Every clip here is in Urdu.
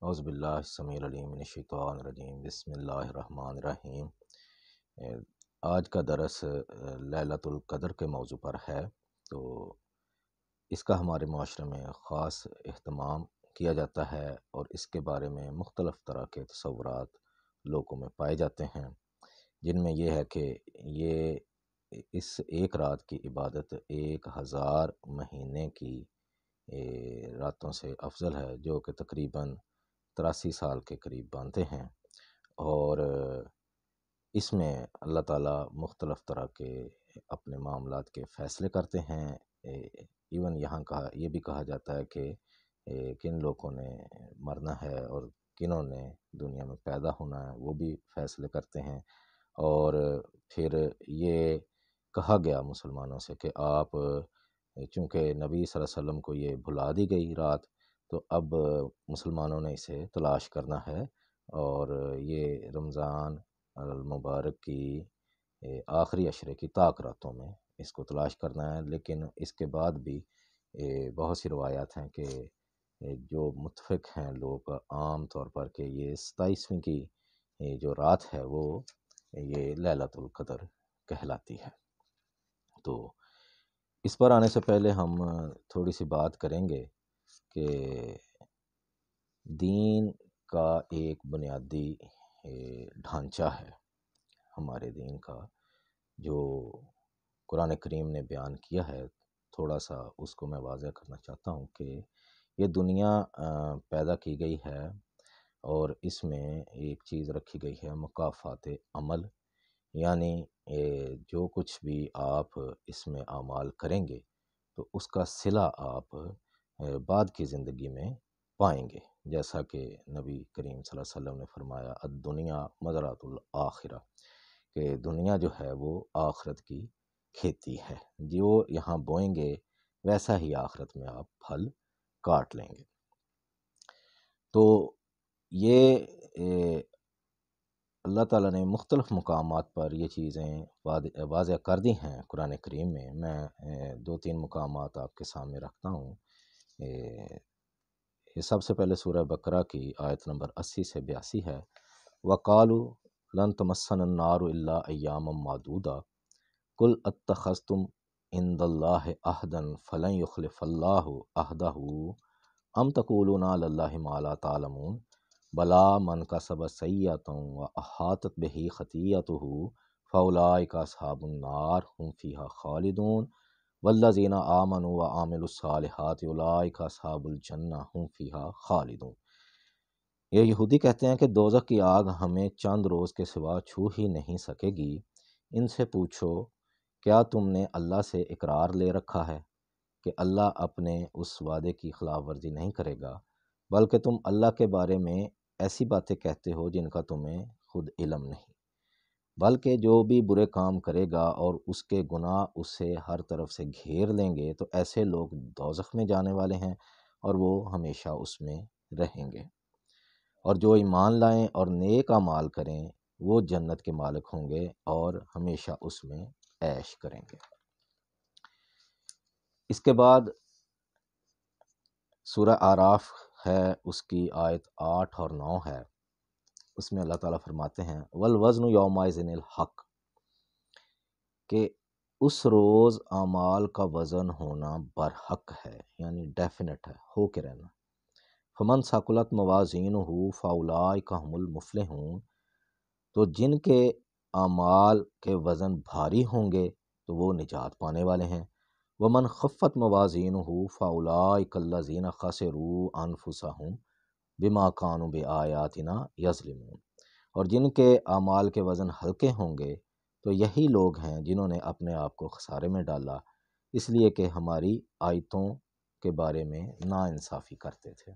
اعوذ باللہ السمیع العلیم من الشیطان الرجیم، بسم اللہ الرحمن الرحیم۔ آج کا درس لیلۃ القدر کے موضوع پر ہے، تو اس کا ہمارے معاشرے میں خاص اہتمام کیا جاتا ہے اور اس کے بارے میں مختلف طرح کے تصورات لوگوں میں پائے جاتے ہیں، جن میں یہ ہے کہ یہ اس ایک رات کی عبادت 1000 مہینے کی راتوں سے افضل ہے، جو کہ تقریباً 83 سال کے قریب بنتے ہیں۔ اور اس میں اللہ تعالیٰ مختلف طرح کے اپنے معاملات کے فیصلے کرتے ہیں۔ ایون یہاں یہ بھی کہا جاتا ہے کہ کن لوگوں نے مرنا ہے اور کنوں نے دنیا میں پیدا ہونا ہے، وہ بھی فیصلے کرتے ہیں۔ اور پھر یہ کہا گیا مسلمانوں سے کہ آپ، چونکہ نبی صلی اللہ علیہ وسلم کو یہ بھلا دی گئی رات، تو اب مسلمانوں نے اسے تلاش کرنا ہے، اور یہ رمضان المبارک کی آخری عشرے کی طاق راتوں میں اس کو تلاش کرنا ہے۔ لیکن اس کے بعد بھی بہت سی روایات ہیں کہ جو متفق ہیں لوگ عام طور پر کہ یہ 27ویں کی جو رات ہے وہ یہ لیلۃ القدر کہلاتی ہے۔ تو اس پر آنے سے پہلے ہم تھوڑی سی بات کریں گے کہ دین کا ایک بنیادی ڈھانچہ ہے ہمارے دین کا، جو قرآن کریم نے بیان کیا ہے۔ تھوڑا سا اس کو میں واضح کرنا چاہتا ہوں کہ یہ دنیا پیدا کی گئی ہے اور اس میں ایک چیز رکھی گئی ہے مکافات عمل، یعنی جو کچھ بھی آپ اس میں اعمال کریں گے تو اس کا صلہ آپ بعد کی زندگی میں پائیں گے، جیسا کہ نبی کریم صلی اللہ علیہ وسلم نے فرمایا الدنیا مزرعۃ الآخرہ، کہ دنیا جو ہے وہ آخرت کی کھیتی ہے، جو یہاں بوئیں گے ویسا ہی آخرت میں آپ پھل کاٹ لیں گے۔ تو یہ اللہ تعالیٰ نے مختلف مقامات پر یہ چیزیں واضح کر دی ہیں قرآن کریم میں۔ میں 2-3 مقامات آپ کے سامنے رکھتا ہوں۔ یہ سب سے پہلے سورہ بقرہ کی آیت نمبر 80 سے 82 ہے۔ وَقَالُوا لَن تَمَسَّنَا النَّارُ إِلَّا أَيَّامًا مَّعْدُودَةً قُلْ أَتَّخَذْتُمْ عِندَ اللَّهِ عَهْدًا فَلَن يُخْلِفَ اللَّهُ عَهْدَهُ أَمْ تَقُولُونَ عَلَى اللَّهِ مَا لَا تَعْلَمُونَ بَلَىٰ مَنْ كَسَبَ سَيِّئَةً وَأَحَاطَتْ بِهِ خَطِيئَتُهُ فَأُولَٰئِكَ أَصْحَابُ النَّارِ هُمْ فِيهَا خَالِدُونَ وَالَّذِينَ آمَنُوا وَعَمِلُوا الصَّالِحَاتِ أُولَٰئِكَ أَصْحَابُ الْجَنَّةِ هُمْ فِيهَا خَالِدُونَ۔ یہ یہودی کہتے ہیں کہ دوزخ کی آگ ہمیں چند روز کے سوا چھو ہی نہیں سکے گی۔ ان سے پوچھو، کیا تم نے اللہ سے اقرار لے رکھا ہے کہ اللہ اپنے اس وعدے کی خلاف ورزی نہیں کرے گا، بلکہ تم اللہ کے بارے میں ایسی باتیں کہتے ہو جن کا تمہیں خود علم نہیں، بلکہ جو بھی برے کام کرے گا اور اس کے گناہ اسے ہر طرف سے گھیر لیں گے تو ایسے لوگ دوزخ میں جانے والے ہیں اور وہ ہمیشہ اس میں رہیں گے، اور جو ایمان لائیں اور نیک اعمال کریں وہ جنت کے مالک ہوں گے اور ہمیشہ اس میں عیش کریں گے۔ اس کے بعد سورہ اعراف ہے، اس کی آیت 8 اور 9 ہے۔ اس میں اللہ تعالیٰ فرماتے ہیں والوزن یومئذ الحق، کہ اس روز اعمال کا وزن ہونا برحق ہے، یعنی ڈیفینٹ ہے، ہو کے رہنا۔ فمن ثقلت موازینہ فاولئک هم المفلحون، تو جن کے اعمال کے وزن بھاری ہوں گے تو وہ نجات پانے والے ہیں۔ ومن خفت موازینہ فاولئک الذین خسروا انفسهم بما كانوا بآیاتنا یظلمون، اور جن کے اعمال کے وزن ہلکے ہوں گے تو یہی لوگ ہیں جنہوں نے اپنے آپ کو خسارے میں ڈالا اس لیے کہ ہماری آیتوں کے بارے میں ناانصافی کرتے تھے۔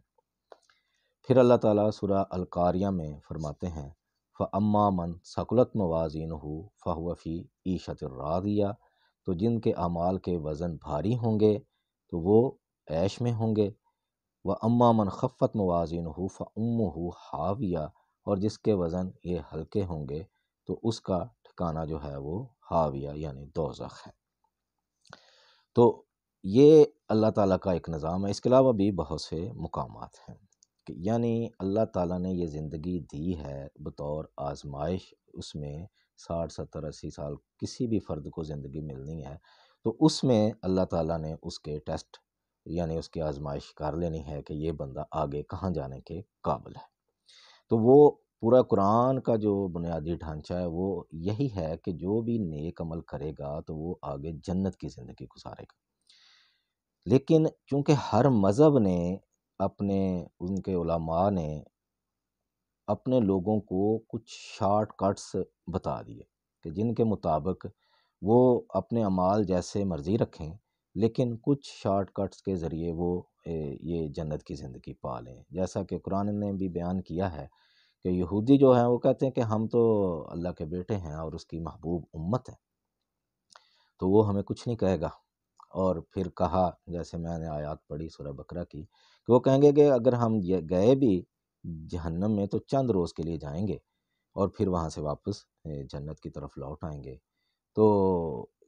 پھر اللہ تعالیٰ سورہ القاریہ میں فرماتے ہیں فَأَمَّا مَنْ ثَقُلَتْ مَوَازِينُهُ فَهُوَ فِي عِيشَةٍ رَاضِيَةٍ، تو جن کے اعمال کے وزن بھاری ہوں گے تو وہ عیش میں ہوں گے۔ وَأَمَّا مَنْ خَفَّتْ مَوَازِينُهُ فَأُمُّهُ حَاوِيَةٌ، اور جس کے وزن یہ ہلکے ہوں گے تو اس کا ٹھکانہ جو ہے وہ حاویہ یعنی دوزخ ہے۔ تو یہ اللہ تعالیٰ کا ایک نظام ہے۔ اس کے علاوہ بھی بہت سے مقامات ہیں۔ یعنی اللہ تعالیٰ نے یہ زندگی دی ہے بطور آزمائش، اس میں 60 70 80 سال کسی بھی فرد کو زندگی ملنی ہے، تو اس میں اللہ تعالیٰ نے اس کے ٹیسٹ یعنی اس کی آزمائش کر لینی ہے کہ یہ بندہ آگے کہاں جانے کے قابل ہے۔ تو وہ پورا قرآن کا جو بنیادی ڈھانچہ ہے وہ یہی ہے کہ جو بھی نیک عمل کرے گا تو وہ آگے جنت کی زندگی گزارے گا۔ لیکن چونکہ ہر مذہب نے اپنے ان کے علماء نے اپنے لوگوں کو کچھ شارٹ کٹس بتا دیے کہ جن کے مطابق وہ اپنے اعمال جیسے مرضی رکھیں، لیکن کچھ شارٹ کٹس کے ذریعے وہ یہ جنت کی زندگی پا لیں۔ جیسا کہ قرآن نے بھی بیان کیا ہے کہ یہودی جو ہیں وہ کہتے ہیں کہ ہم تو اللہ کے بیٹے ہیں اور اس کی محبوب امت ہے، تو وہ ہمیں کچھ نہیں کہے گا۔ اور پھر کہا، جیسے میں نے آیات پڑھی سورہ بقرہ کی، کہ وہ کہیں گے کہ اگر ہم گئے بھی جہنم میں تو چند روز کے لیے جائیں گے اور پھر وہاں سے واپس جنت کی طرف لوٹ آئیں گے۔ تو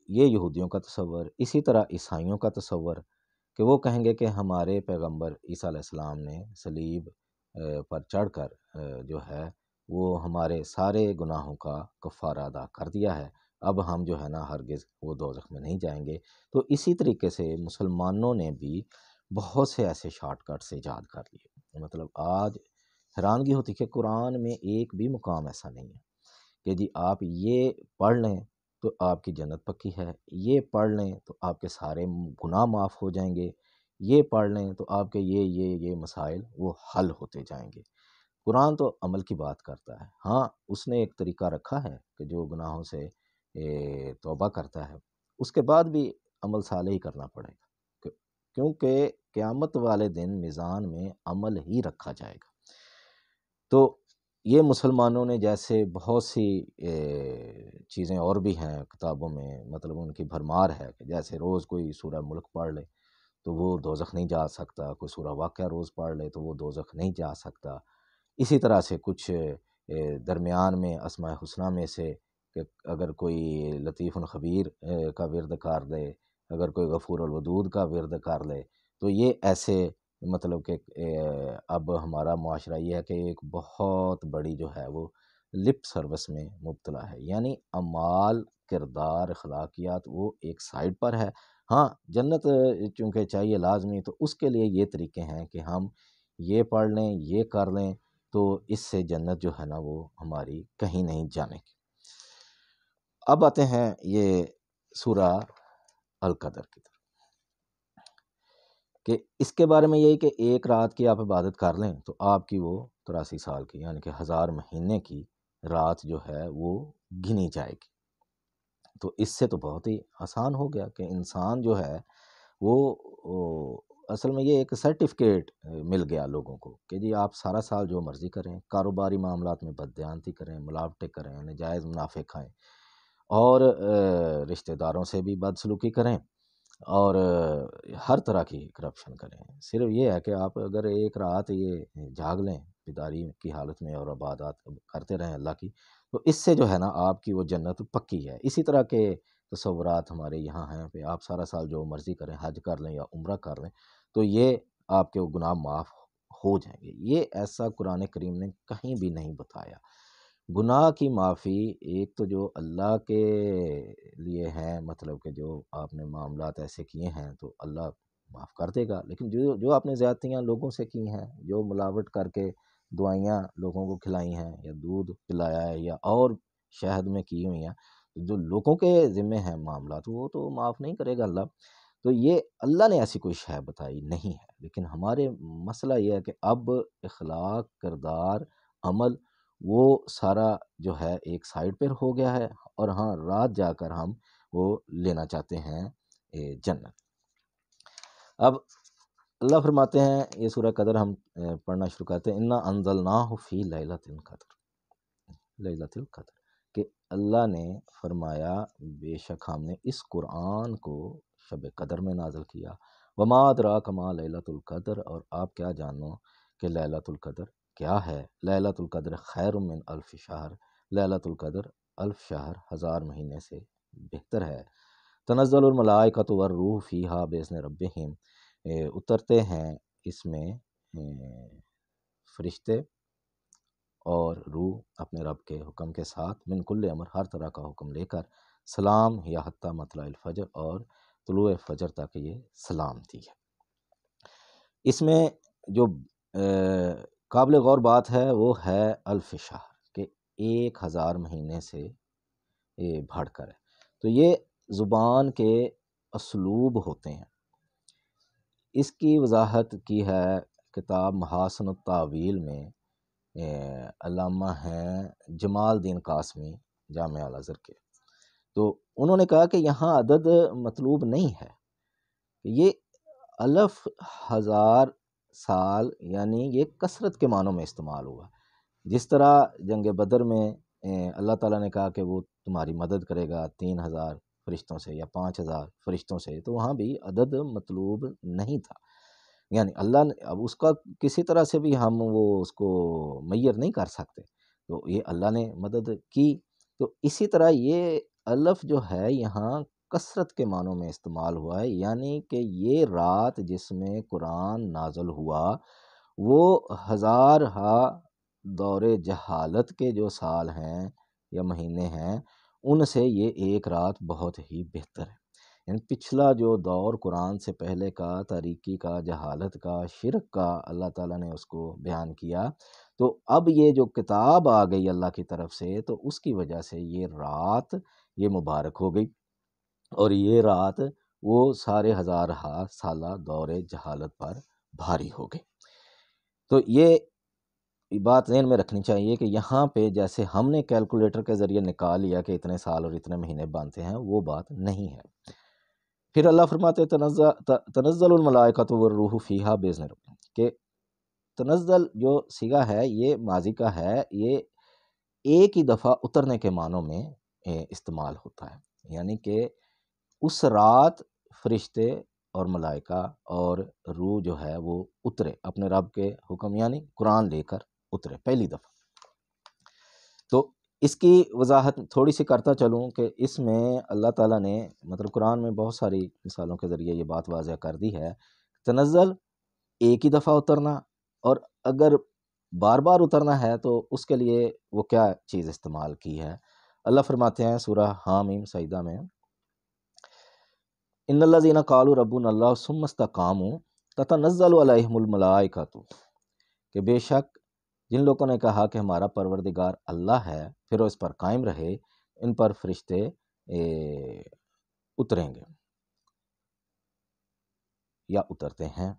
یہ یہودیوں کا تصور۔ اسی طرح عیسائیوں کا تصور کہ وہ کہیں گے کہ ہمارے پیغمبر عیسیٰ علیہ السلام نے صلیب پر چڑھ کر جو ہے وہ ہمارے سارے گناہوں کا کفارہ ادا کر دیا ہے، اب ہم جو ہے نا ہرگز وہ دوزخ میں نہیں جائیں گے۔ تو اسی طریقے سے مسلمانوں نے بھی بہت سے ایسے شارٹ کٹس ایجاد کر لیے۔ مطلب آج حیرانگی ہوتی کہ قرآن میں ایک بھی مقام ایسا نہیں ہے کہ جی آپ یہ پڑھ لیں تو آپ کی جنت پکی ہے، یہ پڑھ لیں تو آپ کے سارے گناہ معاف ہو جائیں گے، یہ پڑھ لیں تو آپ کے یہ مسائل وہ حل ہوتے جائیں گے۔ قرآن تو عمل کی بات کرتا ہے۔ ہاں اس نے ایک طریقہ رکھا ہے کہ جو گناہوں سے توبہ کرتا ہے اس کے بعد بھی عمل صالح ہی کرنا پڑے گا، کیونکہ قیامت والے دن میزان میں عمل ہی رکھا جائے گا۔ تو یہ مسلمانوں نے جیسے بہت سی چیزیں اور بھی ہیں کتابوں میں، مطلب ان کی بھرمار ہے کہ جیسے روز کوئی سورہ ملک پڑھ لے تو وہ دوزخ نہیں جا سکتا، کوئی سورہ واقعہ روز پڑھ لے تو وہ دوزخ نہیں جا سکتا۔ اسی طرح سے کچھ درمیان میں اسماء الحسنہ میں سے کہ اگر کوئی لطیف الخبیر کا ورد کر لے، اگر کوئی غفور الودود کا ورد کر لے، تو یہ ایسے مطلب کہ اب ہمارا معاشرہ یہ ہے کہ ایک بہت بڑی جو ہے وہ لپ سروس میں مبتلا ہے، یعنی اعمال، کردار، اخلاقیات وہ ایک سائڈ پر ہے۔ ہاں جنت چونکہ چاہیے لازمی، تو اس کے لیے یہ طریقے ہیں کہ ہم یہ پڑھ لیں، یہ کر لیں، تو اس سے جنت جو ہے نا وہ ہماری کہیں نہیں جانے کی۔ اب آتے ہیں یہ سورہ القدر کی طرف، کہ اس کے بارے میں یہی کہ ایک رات کی آپ عبادت کر لیں تو آپ کی وہ 83 سال کی یعنی کہ 1000 مہینے کی رات جو ہے وہ گنی جائے گی۔ تو اس سے تو بہت ہی آسان ہو گیا کہ انسان جو ہے وہ اصل میں یہ ایک سرٹیفکیٹ مل گیا لوگوں کو کہ جی آپ سارا سال جو مرضی کریں، کاروباری معاملات میں بددیانتی کریں، ملاوٹیں کریں، ناجائز منافع کھائیں اور رشتہ داروں سے بھی بدسلوکی کریں اور ہر طرح کی کرپشن کریں۔ صرف یہ ہے کہ آپ اگر ایک رات یہ جاگ لیں بیداری کی حالت میں اور عبادات کرتے رہیں اللہ کی، تو اس سے جو ہے نا آپ کی وہ جنت پکی ہے۔ اسی طرح کے تصورات ہمارے یہاں ہیں کہ آپ سارا سال جو مرضی کریں، حج کر لیں یا عمرہ کر لیں، تو یہ آپ کے گناہ معاف ہو جائیں گے۔ یہ ایسا قرآن کریم نے کہیں بھی نہیں بتایا۔ گناہ کی معافی ایک تو جو اللہ کے لیے ہے، مطلب کہ جو آپ نے معاملات ایسے کیے ہیں تو اللہ معاف کر دے گا، لیکن جو آپ نے زیادتیاں لوگوں سے کی ہیں، جو ملاوٹ کر کے دوائیاں لوگوں کو کھلائی ہیں یا دودھ پلایا ہے یا اور شہد میں کی ہوئی ہیں، جو لوگوں کے ذمے ہیں معاملات، وہ تو معاف نہیں کرے گا اللہ۔ تو یہ اللہ نے ایسی کوئی شے بتائی نہیں ہے، لیکن ہمارے مسئلہ یہ ہے کہ اب اخلاق، کردار، عمل وہ سارا جو ہے ایک سائڈ پر ہو گیا ہے، اور ہاں رات جا کر ہم وہ لینا چاہتے ہیں جنت۔ اب اللہ فرماتے ہیں، یہ سورہ قدر ہم پڑھنا شروع کرتے ہیں، انا انزلناہ فی لیلۃ القدر، لیلۃ القدر، کہ اللہ نے فرمایا بے شک ہم نے اس قرآن کو شب قدر میں نازل کیا۔ وما ادراک ما لیلۃ القدر، اور آپ کیا جانو کہ لیلۃ القدر کیا ہے۔ لیلۃ القدر خیر من الف شہر، لیلۃ القدر 1000 شہر 1000 مہینے سے بہتر ہے۔ تنزل الملائکۃ والروح فیہا باذن ربہم، اترتے ہیں اس میں فرشتے اور روح اپنے رب کے حکم کے ساتھ من کل امر ہر طرح کا حکم لے کر سلام یا حتی مطلع الفجر اور طلوع فجر تک یہ سلامتی ہے۔ اس میں جو قابل غور بات ہے وہ ہے الف شہر، کہ 1000 مہینے سے یہ بڑھ کر ہے۔ تو یہ زبان کے اسلوب ہوتے ہیں۔ اس کی وضاحت کی ہے کتاب محاسن التاویل میں علامہ ہیں جمال الدین قاسمی جامعہ الازہر کے۔ تو انہوں نے کہا کہ یہاں عدد مطلوب نہیں ہے، یہ الف 1000 سال یعنی یہ کثرت کے معنوں میں استعمال ہوا۔ جس طرح جنگ بدر میں اللہ تعالیٰ نے کہا کہ وہ تمہاری مدد کرے گا 3000 فرشتوں سے یا 5000 فرشتوں سے، تو وہاں بھی عدد مطلوب نہیں تھا، یعنی اللہ نے اب اس کا کسی طرح سے بھی ہم وہ اس کو میّر نہیں کر سکتے، تو یہ اللہ نے مدد کی۔ تو اسی طرح یہ الف جو ہے یہاں کثرت کے معنوں میں استعمال ہوا ہے، یعنی کہ یہ رات جس میں قرآن نازل ہوا وہ 1000 دور جہالت کے جو سال ہیں یا مہینے ہیں ان سے یہ ایک رات بہت ہی بہتر ہے۔ یعنی پچھلا جو دور قرآن سے پہلے کا تاریکی کا، جہالت کا، شرک کا اللہ تعالیٰ نے اس کو بیان کیا، تو اب یہ جو کتاب آ گئی اللہ کی طرف سے تو اس کی وجہ سے یہ رات یہ مبارک ہو گئی، اور یہ رات وہ سارے 1000 سالہ دور جہالت پر بھاری ہو گئی۔ تو یہ بات ذہن میں رکھنی چاہیے کہ یہاں پہ جیسے ہم نے کیلکولیٹر کے ذریعے نکال لیا کہ اتنے سال اور اتنے مہینے بنتے ہیں، وہ بات نہیں ہے۔ پھر اللہ فرماتے تنزل الملائکۃ والروح فیہا باذن ربہم، کہ تنزل جو صیغہ ہے یہ ماضی کا ہے، یہ ایک ہی دفعہ اترنے کے معنوں میں استعمال ہوتا ہے، یعنی کہ اس رات فرشتے اور ملائکہ اور روح جو ہے وہ اترے اپنے رب کے حکم، یعنی قرآن لے کر اترے پہلی دفعہ۔ تو اس کی وضاحت تھوڑی سی کرتا چلوں کہ اس میں اللہ تعالیٰ نے مطلب قرآن میں بہت ساری مثالوں کے ذریعے یہ بات واضح کر دی ہے، تنزل ایک ہی دفعہ اترنا، اور اگر بار بار اترنا ہے تو اس کے لیے وہ کیا چیز استعمال کی ہے۔ اللہ فرماتے ہیں سورہ حامیم سجدہ میں، ان الذین قالوا ربنا اللہ ثم استقاموا تتنزل علیہم الملائکۃ، کہ بے شک جن لوگوں نے کہا کہ ہمارا پروردگار اللہ ہے پھر وہ اس پر قائم رہے، ان پر فرشتے اتریں گے یا اترتے ہیں۔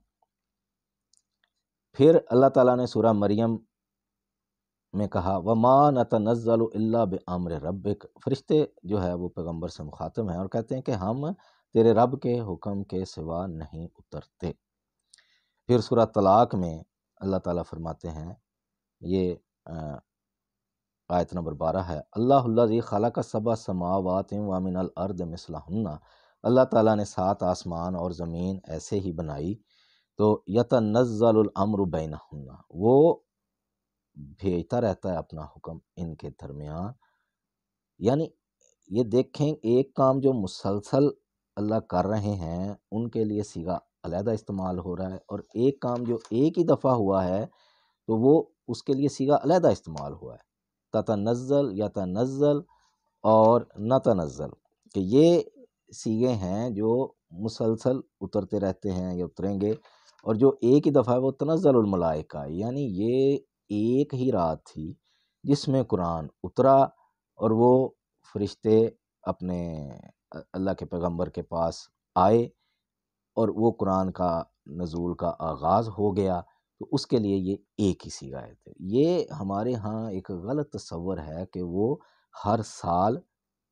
پھر اللہ تعالیٰ نے سورہ مریم میں کہا وَمَا نَتَنَزَّلُ إِلَّا بِأَمْرِ رَبِّكَ، فرشتے جو ہے وہ پیغمبر سے مخاطب ہیں اور کہتے ہیں کہ ہم تیرے رب کے حکم کے سوا نہیں اترتے۔ پھر سورہ طلاق میں اللہ تعالیٰ فرماتے ہیں، یہ آیت نمبر 12 ہے، اللہ الذی خلق سبع سماوات ومن الارض مثلہن، اللہ تعالیٰ نے 7 آسمان اور زمین ایسے ہی بنائی، تو یتنزل الامر بینہن، وہ بھیجتا رہتا ہے اپنا حکم ان کے درمیان۔ یعنی یہ دیکھیں ایک کام جو مسلسل اللہ کر رہے ہیں ان کے لیے صیغہ علیحدہ استعمال ہو رہا ہے، اور ایک کام جو ایک ہی دفعہ ہوا ہے تو وہ اس کے لیے صیغہ علیحدہ استعمال ہوا ہے، تتنزل، یتنزل اور نتنزل، کہ یہ صیغے ہیں جو مسلسل اترتے رہتے ہیں یا اتریں گے، اور جو ایک ہی دفعہ ہے وہ تنزل الملائکہ، یعنی یہ ایک ہی رات تھی جس میں قرآن اترا اور وہ فرشتے اپنے اللہ کے پیغمبر کے پاس آئے اور وہ قرآن کا نزول کا آغاز ہو گیا، تو اس کے لیے یہ ایک ہی صیغہ ہے۔ یہ ہمارے ہاں ایک غلط تصور ہے کہ وہ ہر سال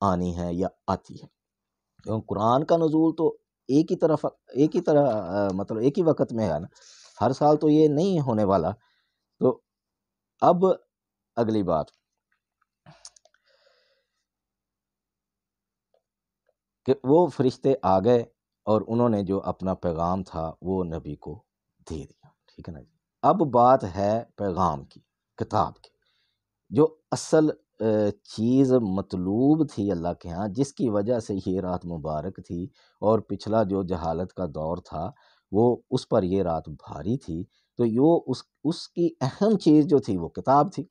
آنی ہے یا آتی ہے، کیونکہ قرآن کا نزول تو ایک ہی وقت میں ہے نا، ہر سال تو یہ نہیں ہونے والا۔ تو اب اگلی بات کہ وہ فرشتے آ گئے اور انہوں نے جو اپنا پیغام تھا وہ نبی کو دے دیا، ٹھیک ہے نا جی۔ اب بات ہے پیغام کی، کتاب کی، جو اصل چیز مطلوب تھی اللہ کے ہاں، جس کی وجہ سے یہ رات مبارک تھی، اور پچھلا جو جہالت کا دور تھا وہ اس پر یہ رات بھاری تھی، تو اس کی اہم چیز جو تھی وہ کتاب تھی۔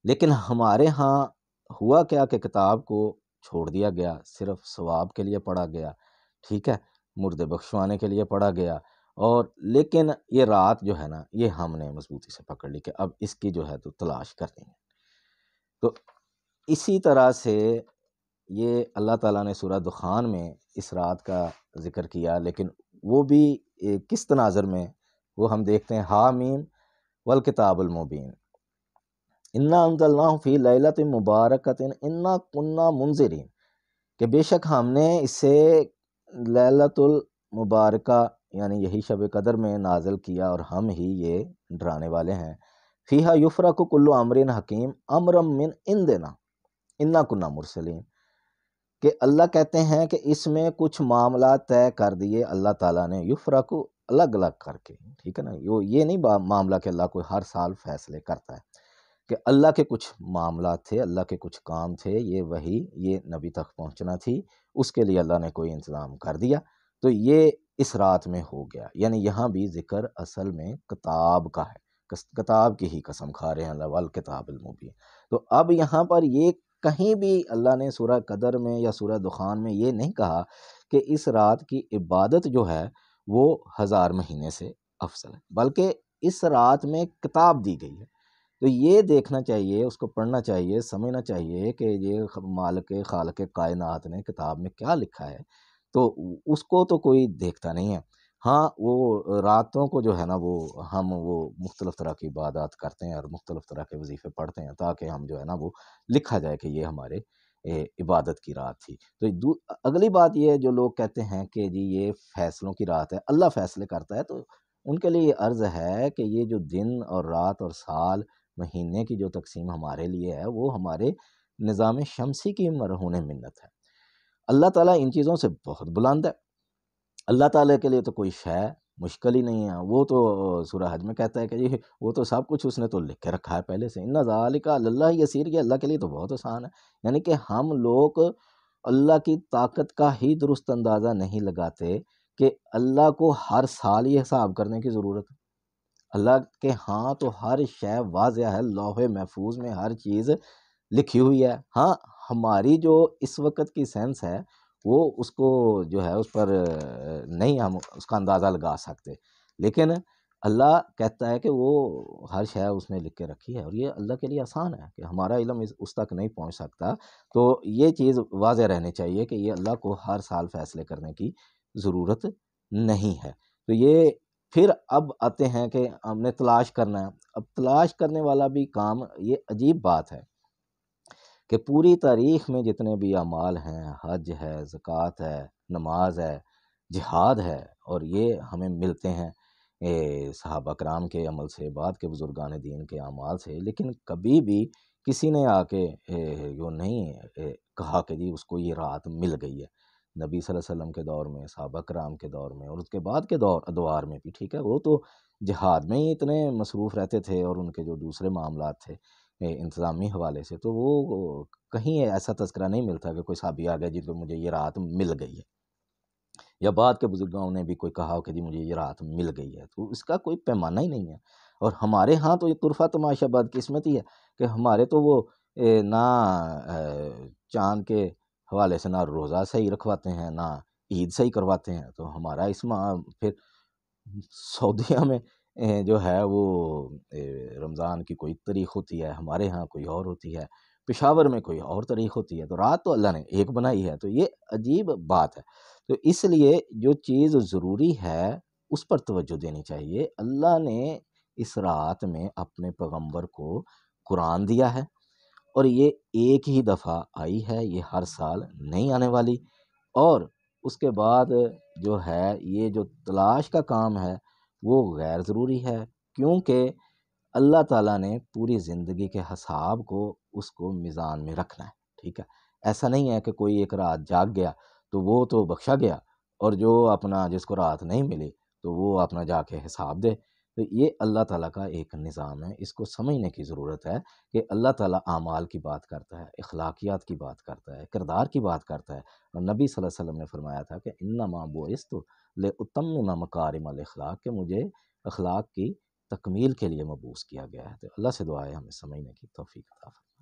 لیکن ہمارے ہاں ہوا کیا کہ کتاب کو چھوڑ دیا گیا، صرف ثواب کے لیے پڑھا گیا، ٹھیک ہے، مردے بخشوانے کے لیے پڑھا گیا، اور لیکن یہ رات جو ہے نا، یہ ہم نے مضبوطی سے پکڑ لی کہ اب اس کی جو ہے تو تلاش کرنی ہے۔ تو اسی طرح سے یہ اللہ تعالیٰ نے سورہ دخان میں اس رات کا ذکر کیا، لیکن وہ بھی کس تناظر میں، وہ ہم دیکھتے ہیں حامیم والکتاب المبین، انا انزلناہ فی لیلۃ مبارکۃ انا کنا منذرین، کہ بے شک ہم نے اسے لیلۃ المبارکہ یعنی یہی شب قدر میں نازل کیا، اور ہم ہی یہ ڈرانے والے ہیں۔ فیہا یفرق کل امر حکیم امرا من عندنا انا کنا مرسلین، کہ اللہ کہتے ہیں کہ اس میں کچھ معاملات طے کر دیے اللہ تعالیٰ نے، یفرق الگ الگ کر کے، ٹھیک ہے نا، یہ نہیں معاملہ کہ اللہ کوئی ہر سال فیصلے کرتا ہے، کہ اللہ کے کچھ معاملات تھے، اللہ کے کچھ کام تھے، یہ وہی یہ نبی تک پہنچنا تھی، اس کے لیے اللہ نے کوئی انتظام کر دیا، تو یہ اس رات میں ہو گیا۔ یعنی یہاں بھی ذکر اصل میں کتاب کا ہے، کتاب کی ہی قسم کھا رہے ہیں اللہ، والکتاب المبین۔ تو اب یہاں پر یہ کہیں بھی اللہ نے سورہ قدر میں یا سورہ دخان میں یہ نہیں کہا کہ اس رات کی عبادت جو ہے وہ 1000 مہینے سے افضل ہے، بلکہ اس رات میں کتاب دی گئی ہے۔ تو یہ دیکھنا چاہیے، اس کو پڑھنا چاہیے، سمجھنا چاہیے کہ یہ مالک خالق کائنات نے کتاب میں کیا لکھا ہے، تو اس کو تو کوئی دیکھتا نہیں ہے۔ ہاں وہ راتوں کو جو ہے نا ہم مختلف طرح کی عبادات کرتے ہیں اور مختلف طرح کے وظیفے پڑھتے ہیں تاکہ ہم جو ہے نا وہ لکھا جائے کہ یہ ہمارے عبادت کی رات تھی۔ تو اگلی بات یہ ہے، جو لوگ کہتے ہیں کہ جی یہ فیصلوں کی رات ہے، اللہ فیصلے کرتا ہے، تو ان کے لیے یہ عرض ہے کہ یہ جو دن اور رات اور سال مہینے کی جو تقسیم ہمارے لیے ہے، وہ ہمارے نظام شمسی کی مرہون منت ہے۔ اللہ تعالیٰ ان چیزوں سے بہت بلند ہے، اللہ تعالیٰ کے لیے تو کوئی شے مشکل ہی نہیں ہے۔ وہ تو سورہ حج میں کہتا ہے کہ جی وہ تو سب کچھ اس نے تو لکھ کے رکھا ہے پہلے سے، ان ذالک علی اللہ یسیر، یہ اللہ کے لیے تو بہت آسان ہے۔ یعنی کہ ہم لوگ اللہ کی طاقت کا ہی درست اندازہ نہیں لگاتے کہ اللہ کو ہر سال یہ حساب کرنے کی ضرورت ہے۔ اللہ کے ہاں تو ہر شے واضح ہے، لوح محفوظ میں ہر چیز لکھی ہوئی ہے۔ ہاں ہماری جو اس وقت کی سینس ہے وہ اس کو جو ہے اس پر نہیں ہم اس کا اندازہ لگا سکتے، لیکن اللہ کہتا ہے کہ وہ ہر شے اس نے لکھ کے رکھی ہے، اور یہ اللہ کے لیے آسان ہے کہ ہمارا علم اس تک نہیں پہنچ سکتا۔ تو یہ چیز واضح رہنی چاہیے کہ یہ اللہ کو ہر سال فیصلے کرنے کی ضرورت نہیں ہے۔ تو یہ پھر اب آتے ہیں کہ ہم نے تلاش کرنا ہے۔ اب تلاش کرنے والا بھی کام، یہ عجیب بات ہے کہ پوری تاریخ میں جتنے بھی اعمال ہیں، حج ہے، زکوٰۃ ہے، نماز ہے، جہاد ہے، اور یہ ہمیں ملتے ہیں صحابہ کرام کے عمل سے، بعد کے بزرگان دین کے اعمال سے، لیکن کبھی بھی کسی نے آ کے جو نہیں کہا کہ جی اس کو یہ رات مل گئی ہے۔ نبی صلی اللہ علیہ وسلم کے دور میں، صحابہ کرام کے دور میں، اور اس کے بعد کے ادوار میں بھی، ٹھیک ہے، وہ تو جہاد میں ہی اتنے مصروف رہتے تھے، اور ان کے جو دوسرے معاملات تھے انتظامی حوالے سے، تو وہ کہیں ایسا تذکرہ نہیں ملتا کہ کوئی صحابی آ گیا جی تو مجھے یہ رات مل گئی ہے، یا بعد کے بزرگوں نے بھی کوئی کہا ہو کہ جی مجھے یہ رات مل گئی ہے، تو اس کا کوئی پیمانہ ہی نہیں ہے۔ اور ہمارے ہاں تو یہ طرفہ تماشا بدقسمتی ہے کہ ہمارے تو وہ نہ چاند کے حوالے سے نہ روزہ صحیح رکھواتے ہیں، نہ عید صحیح کرواتے ہیں، تو ہمارا اس پھر سعودیہ میں جو ہے وہ رمضان کی کوئی تاریخ ہوتی ہے، ہمارے ہاں کوئی اور ہوتی ہے، پشاور میں کوئی اور تاریخ ہوتی ہے، تو رات تو اللہ نے ایک بنائی ہے۔ تو یہ عجیب بات ہے۔ تو اس لیے جو چیز ضروری ہے اس پر توجہ دینی چاہیے۔ اللہ نے اس رات میں اپنے پیغمبر کو قرآن دیا ہے، اور یہ ایک ہی دفعہ آئی ہے، یہ ہر سال نہیں آنے والی، اور اس کے بعد جو ہے یہ جو تلاش کا کام ہے وہ غیر ضروری ہے، کیونکہ اللہ تعالیٰ نے پوری زندگی کے حساب کو اس کو میزان میں رکھنا ہے، ٹھیک ہے۔ ایسا نہیں ہے کہ کوئی ایک رات جاگ گیا تو وہ تو بخشا گیا، اور جو اپنا جس کو رات نہیں ملی تو وہ اپنا جا کے حساب دے۔ تو یہ اللہ تعالیٰ کا ایک نظام ہے، اس کو سمجھنے کی ضرورت ہے کہ اللہ تعالیٰ اعمال کی بات کرتا ہے، اخلاقیات کی بات کرتا ہے، کردار کی بات کرتا ہے، اور نبی صلی اللہ علیہ وسلم نے فرمایا تھا کہ انما بعثت لاتمم مکارم الاخلاق، کہ مجھے اخلاق کی تکمیل کے لیے مبعوث کیا گیا ہے۔ تو اللہ سے دعا ہے ہمیں سمجھنے کی توفیق عطا فرمائے۔